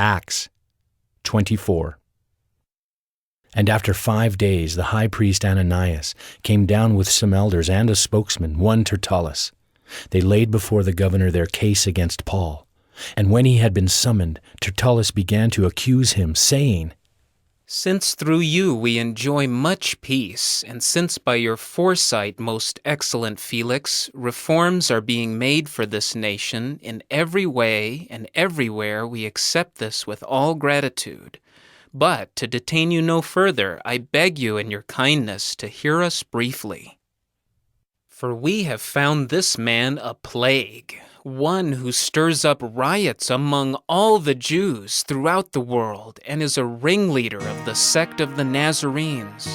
Acts 24. And after 5 days the high priest Ananias came down with some elders and a spokesman, one Tertullus. They laid before the governor their case against Paul. And when he had been summoned, Tertullus began to accuse him, saying, "Since through you we enjoy much peace, and since by your foresight, most excellent Felix, reforms are being made for this nation, in every way and everywhere we accept this with all gratitude. But to detain you no further, I beg you in your kindness to hear us briefly. For we have found this man a plague, one who stirs up riots among all the Jews throughout the world and is a ringleader of the sect of the Nazarenes.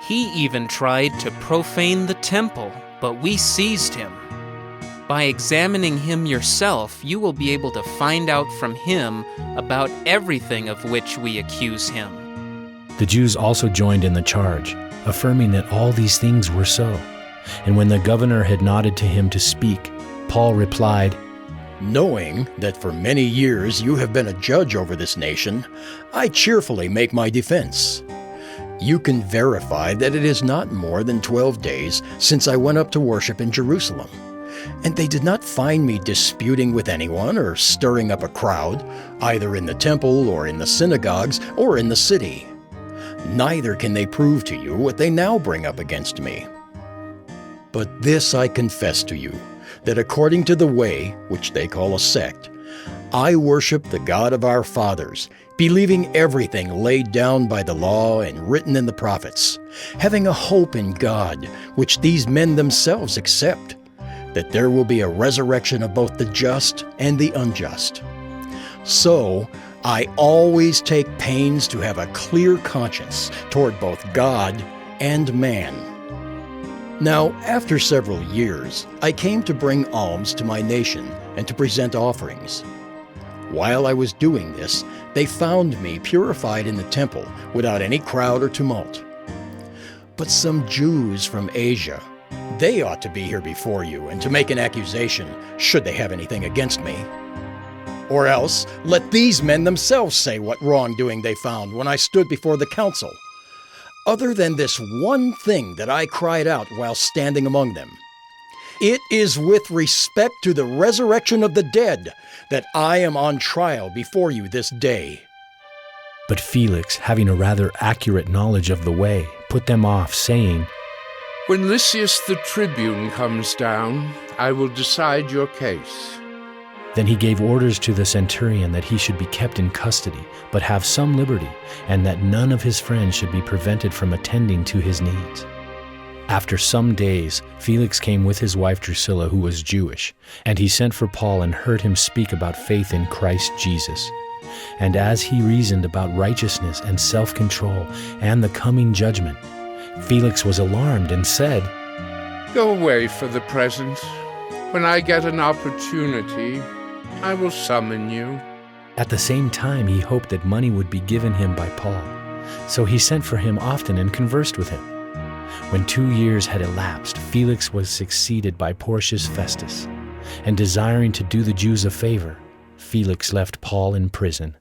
He even tried to profane the temple, but we seized him. By examining him yourself, you will be able to find out from him about everything of which we accuse him." The Jews also joined in the charge, affirming that all these things were so. And when the governor had nodded to him to speak, Paul replied, "Knowing that for many years you have been a judge over this nation, I cheerfully make my defense. You can verify that it is not more than 12 days since I went up to worship in Jerusalem. And they did not find me disputing with anyone or stirring up a crowd, either in the temple or in the synagogues or in the city. Neither can they prove to you what they now bring up against me. But this I confess to you, that according to the way, which they call a sect, I worship the God of our fathers, believing everything laid down by the law and written in the prophets, having a hope in God, which these men themselves accept, that there will be a resurrection of both the just and the unjust. So, I always take pains to have a clear conscience toward both God and man. Now, after several years, I came to bring alms to my nation and to present offerings. While I was doing this, they found me purified in the temple without any crowd or tumult. But some Jews from Asia, they ought to be here before you and to make an accusation, should they have anything against me. Or else, let these men themselves say what wrongdoing they found when I stood before the council, other than this one thing that I cried out while standing among them. It is with respect to the resurrection of the dead that I am on trial before you this day." But Felix, having a rather accurate knowledge of the way, put them off, saying, "When Lysias the tribune comes down, I will decide your case." Then he gave orders to the centurion that he should be kept in custody, but have some liberty, and that none of his friends should be prevented from attending to his needs. After some days, Felix came with his wife Drusilla, who was Jewish, and he sent for Paul and heard him speak about faith in Christ Jesus. And as he reasoned about righteousness and self-control and the coming judgment, Felix was alarmed and said, "Go away for the present. When I get an opportunity, I will summon you." At the same time, he hoped that money would be given him by Paul. So he sent for him often and conversed with him. When 2 years had elapsed, Felix was succeeded by Porcius Festus, and desiring to do the Jews a favor, Felix left Paul in prison.